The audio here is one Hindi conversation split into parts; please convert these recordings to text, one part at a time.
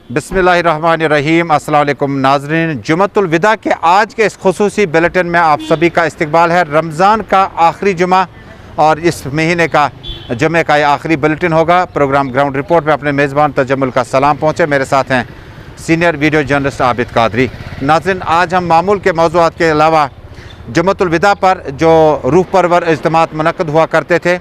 बिस्मिल्लाहिर्रहमानिर्रहीम। अस्सलाम वालेकुम नाज़रीन, जुमअतुल विदा के आज के इस खुसूसी बुलेटिन में आप सभी का इस्तकबाल है। रमज़ान का आखिरी जुमा और इस महीने का जुमे का ये आखिरी बुलेटिन होगा। प्रोग्राम ग्राउंड रिपोर्ट में अपने मेज़बान तजम्मुल का सलाम पहुँचे। मेरे साथ हैं senior video journalist Abid Qadri. नाज़रीन, आज हम मामूल के मौज़ूआत के अलावा जुमअतुल विदा पर जो रूह परवर इज्तिमात मुनक़्क़द हुआ करते थे,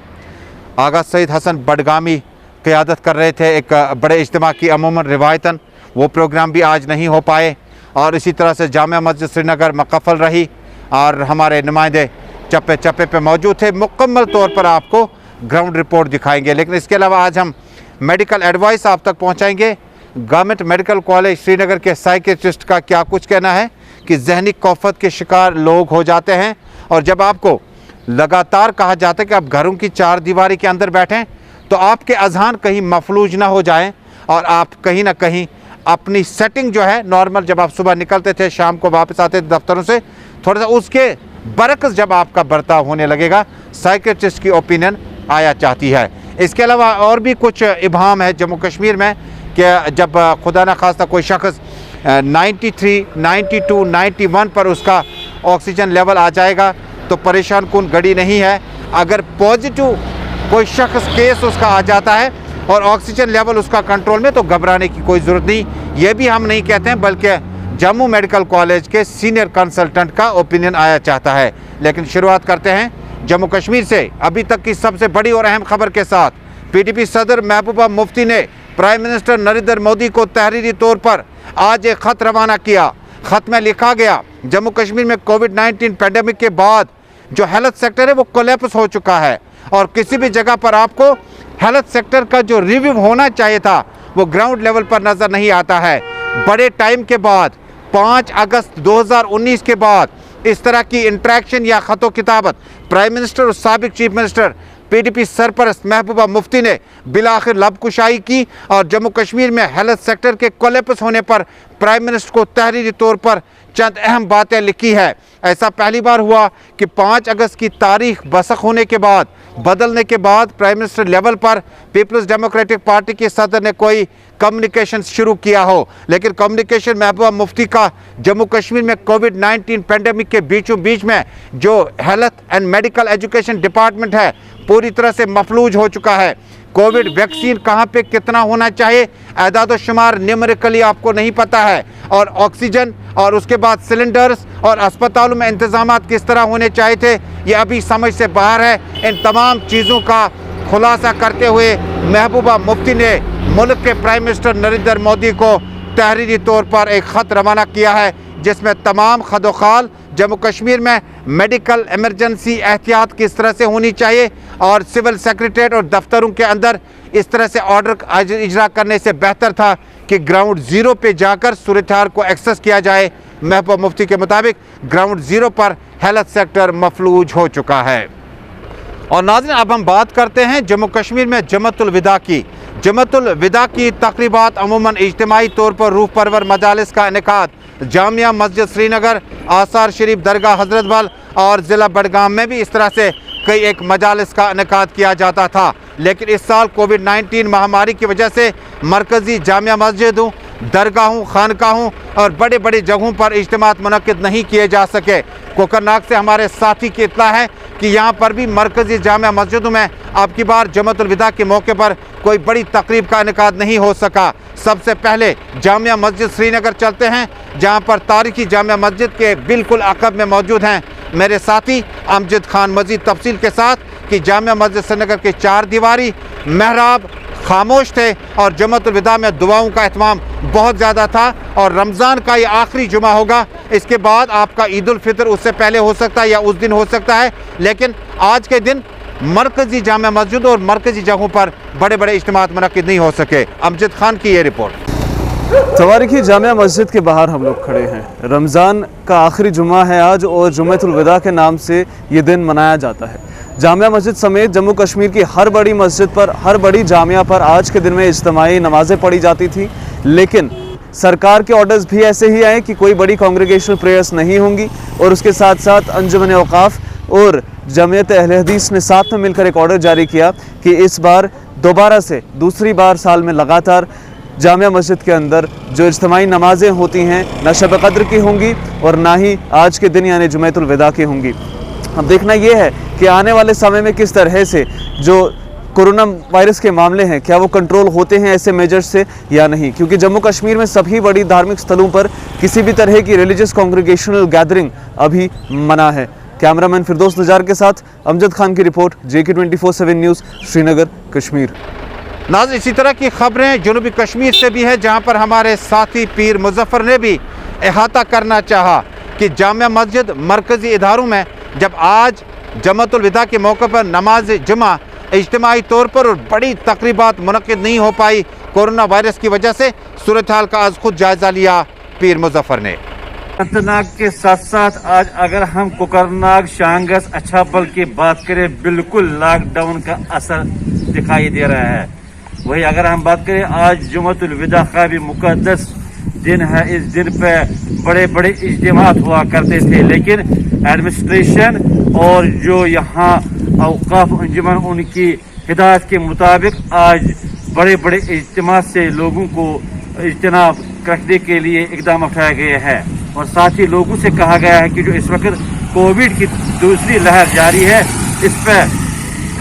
आगा सईद हसन बडगामी क़यादत कर रहे थे एक बड़े इज्तिमा की। अमूमन रिवायतन वो प्रोग्राम भी आज नहीं हो पाए और इसी तरह से जामिया मस्जिद श्रीनगर मुकफ़ल रही और हमारे नुमाइंदे चप्पे चप्पे पे मौजूद थे। मुकम्मल तौर पर आपको ग्राउंड रिपोर्ट दिखाएंगे, लेकिन इसके अलावा आज हम मेडिकल एडवाइस आप तक पहुंचाएंगे। गवर्नमेंट मेडिकल कॉलेज श्रीनगर के साइकियाट्रिस्ट का क्या कुछ कहना है कि जहनी खौफत के शिकार लोग हो जाते हैं और जब आपको लगातार कहा जाता है कि आप घरों की चार दीवारी के अंदर बैठें तो आपके अज़हान कहीं मफलूज ना हो जाएं और आप कहीं ना कहीं अपनी सेटिंग जो है नॉर्मल, जब आप सुबह निकलते थे शाम को वापस आते थे दफ्तरों से, थोड़ा सा उसके बरक्स जब आपका बर्ताव होने लगेगा, साइकियाट्रिस्ट की ओपिनियन आया चाहती है। इसके अलावा और भी कुछ इबाम है जम्मू कश्मीर में कि जब खुदा न खास्ता कोई शख्स 93, 92, 91 पर उसका ऑक्सीजन लेवल आ जाएगा तो परेशान कुन घड़ी नहीं है। अगर पॉजिटिव कोई शख्स केस उसका आ जाता है और ऑक्सीजन लेवल उसका कंट्रोल में, तो घबराने की कोई ज़रूरत नहीं। ये भी हम नहीं कहते हैं, बल्कि जम्मू मेडिकल कॉलेज के सीनियर कंसल्टेंट का ओपिनियन आया चाहता है। लेकिन शुरुआत करते हैं जम्मू कश्मीर से अभी तक की सबसे बड़ी और अहम खबर के साथ। PDP सदर महबूबा मुफ्ती ने प्राइम मिनिस्टर नरेंद्र मोदी को तहरीरी तौर पर आज एक ख़त रवाना किया। ख़त में लिखा गया, जम्मू कश्मीर में कोविड-19 पैंडेमिक के बाद जो हेल्थ सेक्टर है वो कोलैप्स हो चुका है और किसी भी जगह पर आपको हेल्थ सेक्टर का जो रिव्यू होना चाहिए था वो ग्राउंड लेवल पर नज़र नहीं आता है। बड़े टाइम के बाद 5 अगस्त 2019 के बाद इस तरह की इंटरेक्शन या ख़तो किताबत प्राइम मिनिस्टर और साबिक chief minister PDP सरपरस्त Mehbooba Mufti ने बिलाखिर लबकुशाई की और जम्मू कश्मीर में हेल्थ सेक्टर के कोलैप्स होने पर प्राइम मिनिस्टर को तहरीरी तौर पर चंद अहम बातें लिखी है। ऐसा पहली बार हुआ कि 5 अगस्त की तारीख बसख होने के बाद, बदलने के बाद प्राइम मिनिस्टर लेवल पर पीपल्स डेमोक्रेटिक पार्टी के सदर ने कोई कम्युनिकेशन शुरू किया हो। लेकिन कम्युनिकेशन महबूबा मुफ्ती का जम्मू कश्मीर में कोविड-19 पैंडेमिक के बीचों बीच में जो health and medical education department है पूरी तरह से मफलूज हो चुका है। कोविड वैक्सीन कहाँ पे कितना होना चाहिए, एदाद शुमार न्यूमेरिकली आपको नहीं पता है, और ऑक्सीजन और उसके बाद सिलेंडर्स और अस्पतालों में इंतजामात किस तरह होने चाहिए थे ये अभी समझ से बाहर है। इन तमाम चीज़ों का खुलासा करते हुए महबूबा मुफ्ती ने मुल्क के प्राइम मिनिस्टर नरेंद्र मोदी को तहरीरी तौर पर एक ख़त रवाना किया है जिसमें तमाम खदोखाल जम्मू कश्मीर में मेडिकल इमरजेंसी एहतियात किस तरह से होनी चाहिए और सिविल सेक्रेटरीट और दफ्तरों के अंदर इस तरह से ऑर्डर इजरा करने से बेहतर था कि ग्राउंड ज़ीरो पे जाकर सूरत हाल को एक्सेस किया जाए। महबूबा मुफ्ती के मुताबिक ग्राउंड ज़ीरो पर हेल्थ सेक्टर मफलूज हो चुका है। और नाज़रीन, अब हम बात करते हैं जम्मू कश्मीर में जुमअतुल विदा की। जुमअतुल विदा की तकरीबात अमूमन इज्तिमाई तौर पर रूह परवर मजालिस का इनेकाद जामिया मस्जिद श्रीनगर, आसार शरीफ दरगाह हजरत बल और ज़िला बडगाम में भी इस तरह से कई एक मजालिस का इनेकाद किया जाता था। लेकिन इस साल कोविड-19 महामारी की वजह से मरकज़ी जामिया मस्जिदों, दरगाहों, खानकाहों और बड़े बड़े जगहों पर इज्तिमात मुनक़्क़िद नहीं किए जा सके। कोकरनाग से हमारे साथी की इत्तला है कि यहाँ पर भी मरकज़ी जामिया मस्जिदों में अब की बार जुमअतुल विदा के मौके पर कोई बड़ी तकरीब का इनेकाद नहीं हो सका। सबसे पहले जामिया मस्जिद श्रीनगर चलते हैं जहाँ पर तारीखी जामिया मस्जिद के बिल्कुल अक़ब में मौजूद हैं मेरे साथी अमजद खान मज़ीद तफसील के साथ कि जामिया मस्जिद श्रीनगर के चार दीवारी महराब खामोश थे और जुमअतुल विदा में दुआओं का एहतमाम बहुत ज़्यादा था और रमज़ान का ये आखिरी जुमा होगा। इसके बाद आपका ईद उल फितर उससे पहले हो सकता है या उस दिन हो सकता है, लेकिन आज के दिन मरकज़ी जामिया मस्जिद और मरकज़ी जगहों पर बड़े बड़े इज्तिमात मुनक़्क़िद नहीं हो सके। अमजद खान की ये रिपोर्ट। तवारीखी जामिया मस्जिद के बाहर हम लोग खड़े हैं। रमज़ान का आखिरी जुमा है आज और जुमअतुल विदा के नाम से ये दिन मनाया जाता है। जामिया मस्जिद समेत जम्मू कश्मीर की हर बड़ी मस्जिद पर, हर बड़ी जामिया पर आज के दिन में इज्तिमाई नमाज़ें पढ़ी जाती थी, लेकिन सरकार के ऑर्डर्स भी ऐसे ही आए कि कोई बड़ी कांग्रेगेशनल प्रेयर्स नहीं होंगी और उसके साथ साथ अंजुमन औक़ाफ़ और जमीयत अहले हदीस ने साथ में मिलकर एक ऑर्डर जारी किया कि इस बार दोबारा से दूसरी बार साल में लगातार जामिया मस्जिद के अंदर जो इज्तिमाई नमाजें होती हैं ना शब कद्र की होंगी और ना ही आज के दिन यानी जुमेतुल विदा की होंगी। अब देखना ये है कि आने वाले समय में किस तरह से जो कोरोना वायरस के मामले हैं क्या वो कंट्रोल होते हैं ऐसे मेजर्स से या नहीं, क्योंकि जम्मू कश्मीर में सभी बड़ी धार्मिक स्थलों पर किसी भी तरह की रिलीजियस कांग्रीगेशनल गैदरिंग अभी मना है। कैमरामैन फिरदौस नजार के साथ अमजद खान की report, JK 24/7 news, Srinagar, Kashmir. नाज़रीन, इसी तरह की खबरें जनूबी कश्मीर से भी है, जहां पर हमारे साथी पीर मुजफ्फर ने भी अहाता करना चाहा कि जामिया मस्जिद मरकज़ी इदारों में जब आज जमातुल विदा के मौके पर नमाज जुमा इज्तिमाई तौर पर और बड़ी तकरीबात मुनक़िद नहीं हो पाई कोरोना वायरस की वजह से, सूरत हाल का आज खुद जायज़ा लिया पीर मुजफ्फर ने। अनंतनाग के साथ साथ आज अगर हम कोकरनाग, शांगस, अच्छाबल की बात करें, बिल्कुल लॉकडाउन का असर दिखाई दे रहा है। वही अगर हम बात करें आज जुमतुल विदा का भी मुक़द्दस दिन है, इस दिन पे बड़े बड़े इज्तिमात हुआ करते थे, लेकिन एडमिनिस्ट्रेशन और जो यहाँ औकाफ अंजुमन उनकी हिदायत के मुताबिक आज बड़े बड़े इज्तिमा से लोगों को इज्तिनाब रखने के लिए इकदाम उठाए गए हैं और साथ ही लोगों से कहा गया है कि जो इस वक्त कोविड की दूसरी लहर जारी है, इस पर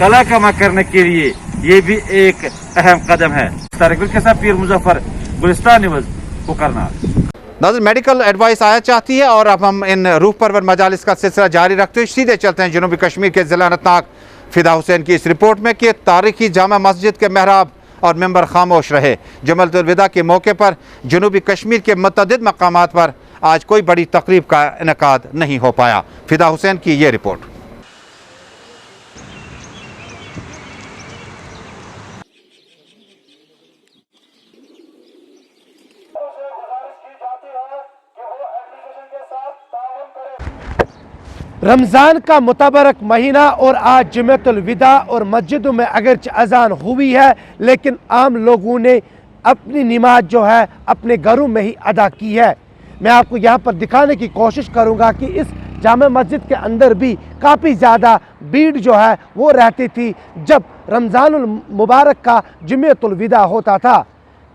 कला कमा करने के लिए ये भी एक अहम कदम है। तारिक के साथ पीर मुजफ्फर, गुलिस्तान न्यूज़, कोकरनाग। नाज़रीन, मेडिकल एडवाइस आया चाहती है और अब हम इन रूह परवर मजालिस का सिलसिला जारी रखते हुए सीधे चलते हैं जनूबी कश्मीर के ज़िला अनंतनाग। फिदा हुसैन की इस रिपोर्ट में कि तारीखी जामा मस्जिद के महराब और मेंबर खामोश रहे। जुमतुल विदा के मौके पर जनूबी कश्मीर के मुतअद्दिद मकामात पर आज कोई बड़ी तकरीब का इनेकाद नहीं हो पाया। फिदा हुसैन की ये रिपोर्ट। रमज़ान का मुतबरक महीना और आज जुमेतुल विदा और मस्जिदों में अगरचे अजान हुई है, लेकिन आम लोगों ने अपनी नमाज जो है अपने घरों में ही अदा की है। मैं आपको यहाँ पर दिखाने की कोशिश करूँगा कि इस जामा मस्जिद के अंदर भी काफ़ी ज़्यादा भीड़ जो है वो रहती थी जब रमज़ानुल मुबारक का जुमेतुल विदा होता था,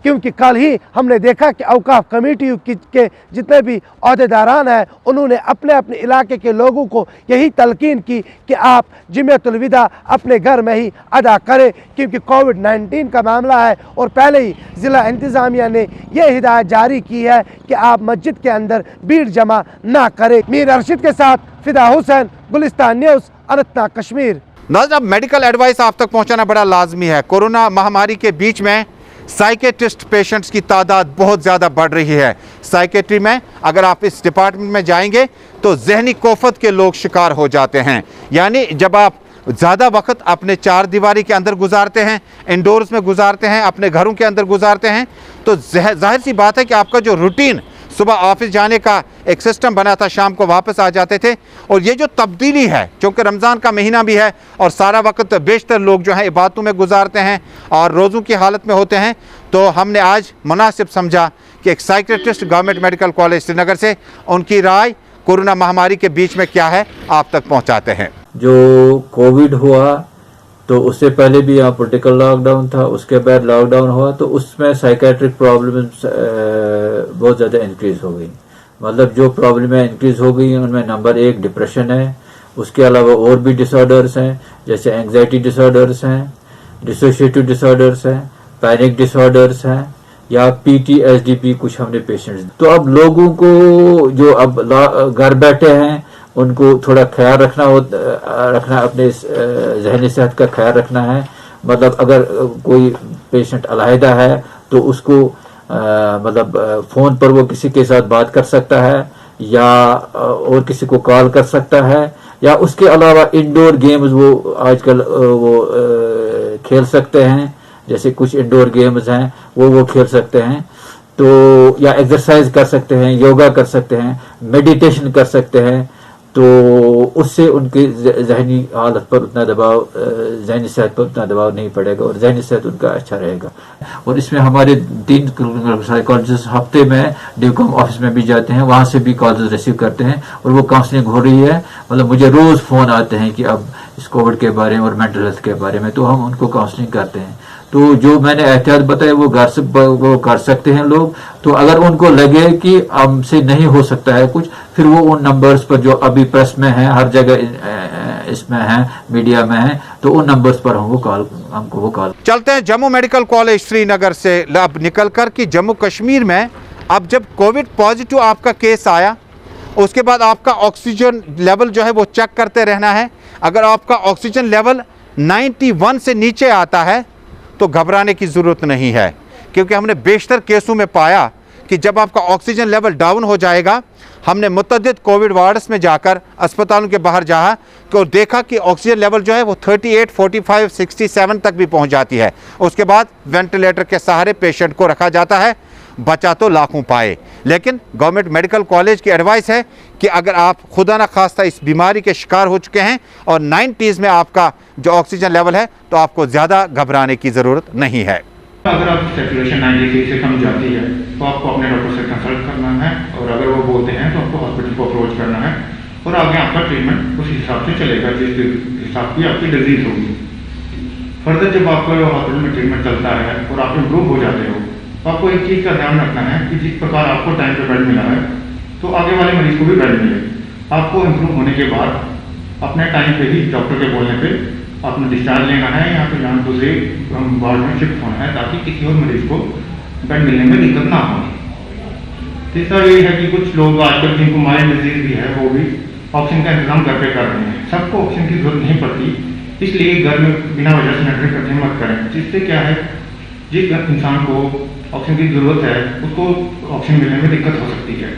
क्योंकि कल ही हमने देखा कि औकाफ कमेटी के जितने भी अहदेदारान हैं उन्होंने अपने अपने इलाके के लोगों को यही तलकीन की कि आप जुमेतुल विदा अपने घर में ही अदा करें, क्योंकि कोविड-19 का मामला है और पहले ही ज़िला इंतज़ामिया ने यह हिदायत जारी की है कि आप मस्जिद के अंदर भीड़ जमा ना करें। मीर अरशद के साथ फिदा हुसैन, गुलिस्तान न्यूज़, अनंतनाग, कश्मीर। नाज़रीन, अब मेडिकल एडवाइस आप तक पहुँचाना बड़ा लाजमी है। कोरोना महामारी के बीच में साइकेट्रिस्ट पेशेंट्स की तादाद बहुत ज़्यादा बढ़ रही है। साइकेट्री में अगर आप इस डिपार्टमेंट में जाएंगे तो जहनी कोफत के लोग शिकार हो जाते हैं। यानी जब आप ज़्यादा वक्त अपने चार दीवारी के अंदर गुजारते हैं, इंडोर्स में गुजारते हैं, अपने घरों के अंदर गुजारते हैं, तो जाहिर सी बात है कि आपका जो रूटीन सुबह ऑफिस जाने का एक सिस्टम बना था, शाम को वापस आ जाते थे, और ये जो तब्दीली है, क्योंकि रमज़ान का महीना भी है और सारा वक्त बेशतर लोग जो है इबादतों में गुजारते हैं और रोज़ों की हालत में होते हैं, तो हमने आज मुनासिब समझा कि एक psychiatrist government medical college Srinagar से उनकी राय कोरोना महामारी के बीच में क्या है आप तक पहुँचाते हैं। जो कोविड हुआ तो उससे पहले भी यहाँ पोलिटिकल लॉकडाउन था, उसके बाद लॉकडाउन हुआ तो उसमें साइकेट्रिक प्रॉब्लम्स बहुत ज़्यादा इंक्रीज़ हो गई। मतलब जो प्रॉब्लमें इंक्रीज़ हो गई उनमें नंबर 1 डिप्रेशन है, उसके अलावा और भी डिसऑर्डर्स हैं जैसे एंग्जाइटी डिसऑर्डर्स हैं, डिसोशिएटिव डिसऑर्डर्स हैं, पैनिक डिसऑर्डर्स हैं या PTSD कुछ हमने पेशेंट्स। तो अब लोगों को जो अब घर बैठे हैं उनको थोड़ा ख्याल रखना अपने जहनी सेहत का ख्याल रखना है। मतलब अगर कोई पेशेंट अलहदा है तो उसको मतलब फ़ोन पर वो किसी के साथ बात कर सकता है या और किसी को कॉल कर सकता है, या उसके अलावा इंडोर गेम्स वो आजकल वो खेल सकते हैं, जैसे कुछ इंडोर गेम्स हैं वो खेल सकते हैं, तो या एक्सरसाइज कर सकते हैं, योगा कर सकते हैं, मेडिटेशन कर सकते हैं, तो उससे उनकी जहनी हालत पर उतना दबाव, जहनी सेहत पर उतना दबाव नहीं पड़ेगा और जहनी सेहत उनका अच्छा रहेगा। और इसमें हमारे 3 साइकोलॉजिस्ट हफ्ते में ड्यूकॉम ऑफिस में भी जाते हैं, वहाँ से भी कॉल्स रिसीव करते हैं और वो काउंसलिंग हो रही है। मतलब मुझे रोज़ फ़ोन आते हैं कि अब इस कोविड के बारे में और मेंटल हेल्थ के बारे में, तो हम उनको काउंसलिंग करते हैं। तो जो मैंने एहतियात बताया वो वो कर सकते हैं लोग। तो अगर उनको लगे कि हमसे नहीं हो सकता है कुछ, फिर वो उन नंबर्स पर जो अभी प्रेस में है, हर जगह इसमें है, मीडिया में है, तो उन नंबर्स पर हमको वो कॉल। चलते हैं जम्मू मेडिकल कॉलेज श्रीनगर से अब निकल कर कि जम्मू कश्मीर में अब जब कोविड पॉजिटिव आपका केस आया, उसके बाद आपका ऑक्सीजन लेवल जो है वो चेक करते रहना है। अगर आपका ऑक्सीजन लेवल 91 से नीचे आता है तो घबराने की ज़रूरत नहीं है, क्योंकि हमने बेशतर केसों में पाया कि जब आपका ऑक्सीजन लेवल डाउन हो जाएगा, हमने मुतअद्दिद कोविड वार्ड्स में जाकर अस्पतालों के बाहर जाया तो देखा कि ऑक्सीजन लेवल जो है वो 38, 45, 67 तक भी पहुंच जाती है। उसके बाद वेंटिलेटर के सहारे पेशेंट को रखा जाता है। बचा तो लाखों पाए, लेकिन गवर्नमेंट मेडिकल कॉलेज की एडवाइस है कि अगर आप खुदा न खास्ता इस बीमारी के शिकार हो चुके हैं और 90s में आपका जो ऑक्सीजन लेवल है, तो आपको ज़्यादा घबराने की ज़रूरत नहीं है। अगर आप सैचुरेशन 93 से कम जाती है तो आपको अपने डॉक्टर से कंसल्ट करना है, और अगर वो बोलते हैं तो आपको हॉस्पिटल को अप्रोच करना है, और आगे आपका ट्रीटमेंट उस हिसाब से चलेगा जिस हिसाब की आपकी डिजीज होगी। फर्दर जब आपका हॉस्पिटल में ट्रीटमेंट चलता है और आप इम्प्रूव हो जाते हो, तो आपको एक चीज़ का ध्यान रखना है कि जिस प्रकार आपको टाइम पे बेड मिला है, तो आगे वाले मरीज को भी बेड मिले। आपको इम्प्रूव होने के बाद अपने टाइम पे ही डॉक्टर के बोलने पे आपने डिस्चार्ज लेना है, यहाँ पे यहाँ दूसरे वार्ड में शिफ्ट होना है, ताकि किसी और मरीज को बेड मिलने में दिक्कत ना हो। तीसरा ये है कि कुछ लोग आजकल जिनको माइल्ड डिजीज भी है, वो भी ऑक्सीजन का इंतजाम करके कर रहे हैं। सबको ऑक्सीजन की जरूरत नहीं पड़ती, इसलिए घर में बिना वजह से नेटवर्क इकट्ठे मत करें, जिससे क्या है, जिस इंसान को ऑक्सीजन की जरूरत है उसको ऑक्सीजन मिलने में दिक्कत हो सकती है।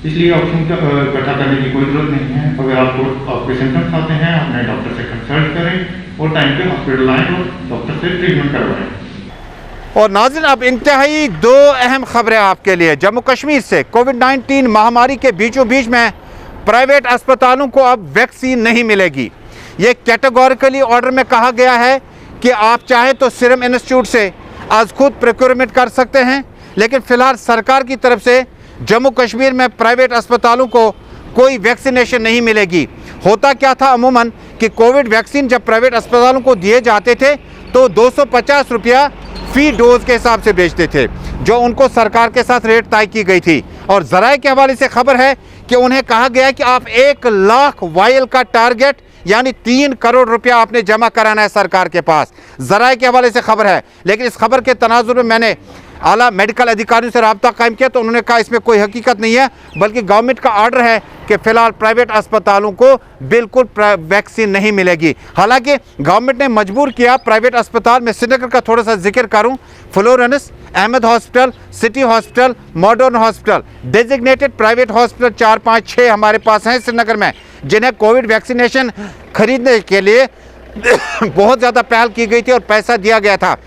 इसलिए ऑक्सीजन का इकट्ठा करने की कोई जरूरत नहीं है। अगर आपके सिम्टम्स आते हैं, अपने डॉक्टर से कंसल्ट करें और टाइम पे हॉस्पिटल आएँ और डॉक्टर से ट्रीटमेंट करवाएं। और नाज़रीन, अब इंतहाई दो अहम खबरें आपके लिए जम्मू कश्मीर से। कोविड-19 महामारी के बीचों बीच में प्राइवेट अस्पतालों को अब वैक्सीन नहीं मिलेगी। ये कैटेगोरिकली ऑर्डर में कहा गया है कि आप चाहे तो सीरम इंस्टीट्यूट से आज खुद प्रोक्योरमेंट कर सकते हैं, लेकिन फ़िलहाल सरकार की तरफ से जम्मू कश्मीर में प्राइवेट अस्पतालों को कोई वैक्सीनेशन नहीं मिलेगी। होता क्या था अमूमन कि कोविड वैक्सीन जब प्राइवेट अस्पतालों को दिए जाते थे तो 250 रुपया फ़ी डोज के हिसाब से बेचते थे, जो उनको सरकार के साथ रेट तय की गई थी। और ज़राए के हवाले से खबर है कि उन्हें कहा गया कि आप 1 लाख वायल का टारगेट यानी 3 करोड़ रुपया आपने जमा कराना है सरकार के पास। ज़राए के हवाले से खबर है, लेकिन इस खबर के तनाजुर में मैंने आला मेडिकल अधिकारियों से रब्ता कायम किया तो उन्होंने कहा इसमें कोई हकीकत नहीं है, बल्कि गवर्नमेंट का आर्डर है कि फ़िलहाल प्राइवेट अस्पतालों को बिल्कुल वैक्सीन नहीं मिलेगी। हालांकि गवर्नमेंट ने मजबूर किया प्राइवेट अस्पताल में, श्रीनगर का थोड़ा सा जिक्र करूं, Florence, Ahmed hospital, city hospital, modern hospital, designated private hospital 4, 5, 6 हमारे पास हैं श्रीनगर में, जिन्हें कोविड वैक्सीनेशन खरीदने के लिए बहुत ज़्यादा पहल की गई थी और पैसा दिया गया था।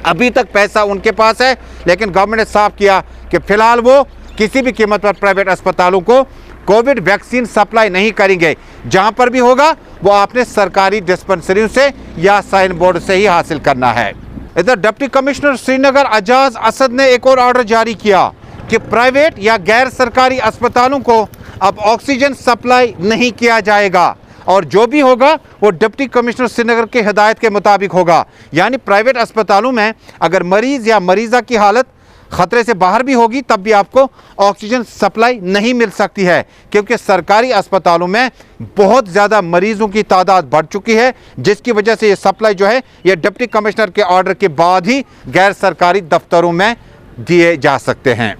अभी तक पैसा उनके पास है, लेकिन गवर्नमेंट ने साफ किया कि फ़िलहाल वो किसी भी कीमत पर प्राइवेट अस्पतालों को कोविड वैक्सीन सप्लाई नहीं करेंगे। जहां पर भी होगा वो आपने सरकारी डिस्पेंसरियों से या साइन बोर्ड से ही हासिल करना है। इधर डिप्टी कमिश्नर श्रीनगर अजाज असद ने एक और ऑर्डर जारी किया कि प्राइवेट या गैर सरकारी अस्पतालों को अब ऑक्सीजन सप्लाई नहीं किया जाएगा, और जो भी होगा वो डिप्टी कमिश्नर श्रीनगर की हिदायत के मुताबिक होगा। यानी प्राइवेट अस्पतालों में अगर मरीज़ या मरीज़ा की हालत ख़तरे से बाहर भी होगी तब भी आपको ऑक्सीजन सप्लाई नहीं मिल सकती है, क्योंकि सरकारी अस्पतालों में बहुत ज़्यादा मरीज़ों की तादाद बढ़ चुकी है, जिसकी वजह से ये सप्लाई जो है ये डिप्टी कमिश्नर के ऑर्डर के बाद ही गैर सरकारी दफ्तरों में दिए जा सकते हैं।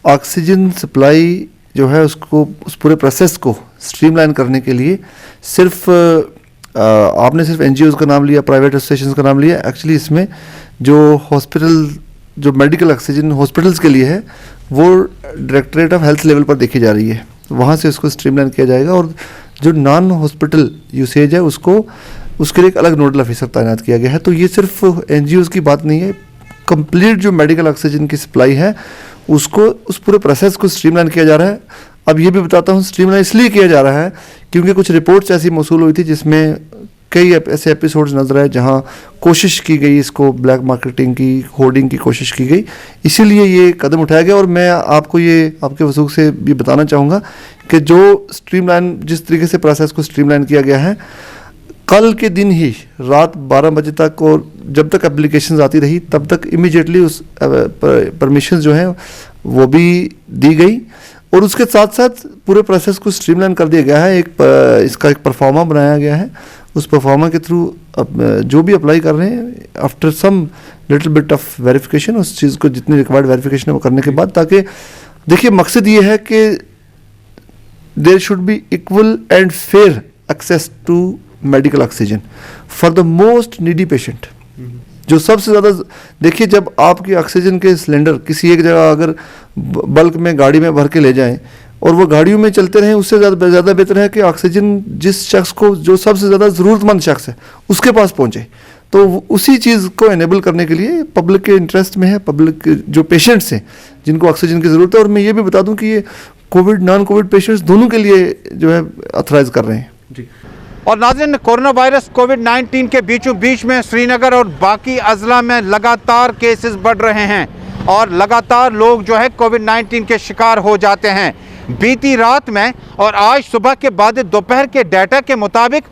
ऑक्सीजन सप्लाई जो है उसको, उस पूरे प्रोसेस को स्ट्रीमलाइन करने के लिए सिर्फ आपने सिर्फ एनजीओज़ का नाम लिया, प्राइवेट एसोसिएशंस का नाम लिया। एक्चुअली इसमें जो हॉस्पिटल, जो मेडिकल ऑक्सीजन हॉस्पिटल्स के लिए है, वो डायरेक्टरेट ऑफ हेल्थ लेवल पर देखी जा रही है, वहाँ से उसको स्ट्रीमलाइन किया जाएगा। और जो नॉन हॉस्पिटल यूसेज है उसको, उसके लिए एक अलग नोडल ऑफिसर तैनात किया गया है। तो ये सिर्फ एनजीओज़ की बात नहीं है, कंप्लीट जो मेडिकल ऑक्सीजन की सप्लाई है उसको, उस पूरे प्रोसेस को स्ट्रीमलाइन किया जा रहा है। अब ये भी बताता हूँ स्ट्रीमलाइन इसलिए किया जा रहा है क्योंकि कुछ रिपोर्ट्स ऐसी मौसूल हुई थी जिसमें कई ऐसे एपिसोड्स नजर आए जहाँ कोशिश की गई इसको ब्लैक मार्केटिंग की, होर्डिंग की कोशिश की गई, इसीलिए ये कदम उठाया गया। और मैं आपको ये आपके वसूख से भी बताना चाहूँगा कि जो स्ट्रीमलाइन, जिस तरीके से प्रोसेस को स्ट्रीमलाइन किया गया है, कल के दिन ही रात 12 बजे तक और जब तक एप्लीकेशंस आती रही तब तक इमीडिएटली उस परमिशन जो हैं वो भी दी गई और उसके साथ साथ पूरे प्रोसेस को स्ट्रीमलाइन कर दिया गया है। इसका एक परफॉर्मा बनाया गया है। उस परफॉर्मा के थ्रू जो भी अप्लाई कर रहे हैं after some little bit of verification उस चीज़ को जितनी रिक्वायर्ड वेरिफिकेशन है वो करने के बाद, ताकि देखिए मकसद ये है कि there should be equal and fair access to medical oxygen for the most needy patient. जो सबसे ज़्यादा देखिए, जब आपकी ऑक्सीजन के सिलेंडर किसी एक जगह अगर बल्क में गाड़ी में भर के ले जाएं और वो गाड़ियों में चलते रहें, उससे ज़्यादा बेहतर है कि ऑक्सीजन जिस शख्स को जो सबसे ज़्यादा ज़रूरतमंद शख्स है उसके पास पहुँचे। तो उसी चीज़ को एनेबल करने के लिए पब्लिक के इंटरेस्ट में है, पब्लिक जो पेशेंट्स हैं जिनको ऑक्सीजन की ज़रूरत है। और मैं ये भी बता दूं कि ये कोविड नॉन कोविड पेशेंट्स दोनों के लिए जो है ऑथराइज कर रहे हैं जी। और नाज़रीन, कोरोना वायरस कोविड-19 के बीचों बीच में श्रीनगर और बाकी अजला में लगातार केसेस बढ़ रहे हैं और लगातार लोग जो है कोविड-19 के शिकार हो जाते हैं। बीती रात में और आज सुबह के बाद दोपहर के डाटा के मुताबिक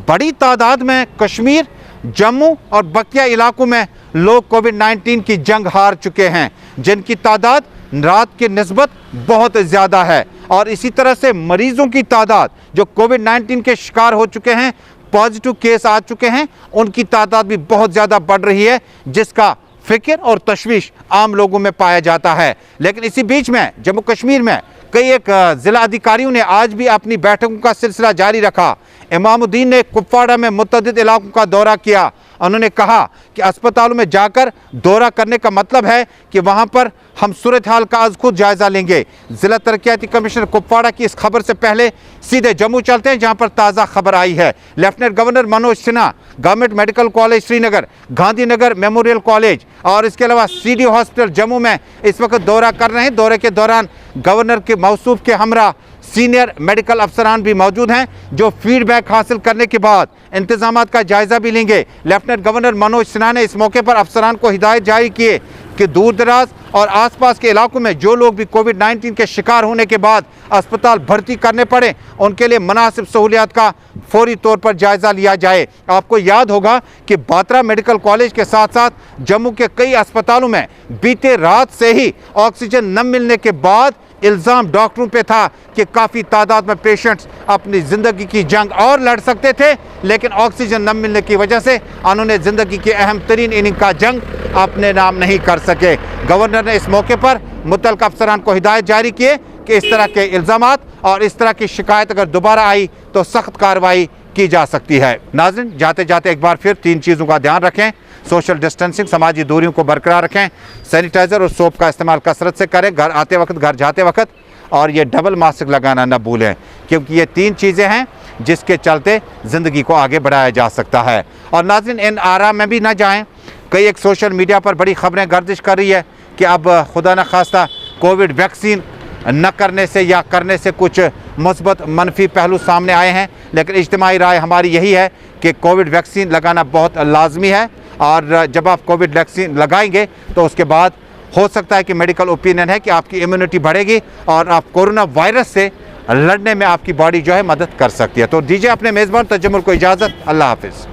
बड़ी तादाद में कश्मीर, जम्मू और बकिया इलाकों में लोग कोविड-19 की जंग हार चुके हैं, जिनकी तादाद रात की निस्बत बहुत ज़्यादा है। और इसी तरह से मरीज़ों की तादाद जो कोविड-19 के शिकार हो चुके हैं, पॉजिटिव केस आ चुके हैं, उनकी तादाद भी बहुत ज़्यादा बढ़ रही है, जिसका फिक्र और तशवीश आम लोगों में पाया जाता है। लेकिन इसी बीच में जम्मू कश्मीर में कई एक ज़िला अधिकारियों ने आज भी अपनी बैठकों का सिलसिला जारी रखा। इमामुद्दीन ने कुपवाड़ा में मुतअद्दिद इलाकों का दौरा किया। उन्होंने कहा कि अस्पतालों में जाकर दौरा करने का मतलब है कि वहां पर हम सूरत हाल का आज खुद जायज़ा लेंगे। ज़िला तरक्याती कमिश्नर कुपवाड़ा की इस खबर से पहले सीधे जम्मू चलते हैं, जहां पर ताज़ा खबर आई है। Lieutenant governor Manoj Sinha government medical college Srinagar, Gandhinagar memorial college और इसके अलावा सीडी हॉस्पिटल जम्मू में इस वक्त दौरा कर रहे हैं। दौरे के दौरान गवर्नर के मौसूफ के हमरा सीनियर मेडिकल अफसरान भी मौजूद हैं, जो फीडबैक हासिल करने के बाद इंतजामात का जायज़ा भी लेंगे। लेफ्टिनेंट गवर्नर मनोज सिन्हा ने इस मौके पर अफसरान को हिदायत जारी किए कि दूर दराज और आसपास के इलाकों में जो लोग भी कोविड-19 के शिकार होने के बाद अस्पताल भर्ती करने पड़े, उनके लिए मुनासिब सहूलियात का फौरी तौर पर जायज़ा लिया जाए। आपको याद होगा कि बात्रा मेडिकल कॉलेज के साथ साथ जम्मू के कई अस्पतालों में बीते रात से ही ऑक्सीजन न मिलने के बाद इल्ज़ाम डॉक्टरों पे था कि काफ़ी तादाद में पेशेंट्स अपनी ज़िंदगी की जंग और लड़ सकते थे, लेकिन ऑक्सीजन न मिलने की वजह से उन्होंने ज़िंदगी की अहम तरीन इनिंग का जंग अपने नाम नहीं कर सके। गवर्नर ने इस मौके पर मुतल्लिक़ अफसरान को हिदायत जारी किए कि इस तरह के इल्ज़ामात और इस तरह की शिकायत अगर दोबारा आई तो सख्त कार्रवाई की जा सकती है। नाज़रीन, जाते जाते एक बार फिर 3 चीज़ों का ध्यान रखें। सोशल डिस्टेंसिंग, समाजी दूरियों को बरकरार रखें, सैनिटाइज़र और सोप का इस्तेमाल कसरत से करें घर आते वक्त, घर जाते वक्त, और ये डबल मास्क लगाना न भूलें, क्योंकि ये 3 चीज़ें हैं जिसके चलते ज़िंदगी को आगे बढ़ाया जा सकता है। और नाज़रीन, इन आरा में भी ना जाएं। कई एक सोशल मीडिया पर बड़ी खबरें गर्दिश कर रही है कि अब खुदा न खास्ता कोविड वैक्सीन न करने से या करने से कुछ मुस्बत मनफी पहलू सामने आए हैं, लेकिन इज्तिमाई राय हमारी यही है कि कोविड वैक्सीन लगाना बहुत लाजमी है। और जब आप कोविड वैक्सीन लगाएंगे तो उसके बाद हो सकता है कि मेडिकल ओपिनियन है कि आपकी इम्यूनिटी बढ़ेगी और आप कोरोना वायरस से लड़ने में आपकी बॉडी जो है मदद कर सकती है। तो दीजिए अपने मेज़बान तजम्मुल को इजाज़त। अल्लाह हाफिज़।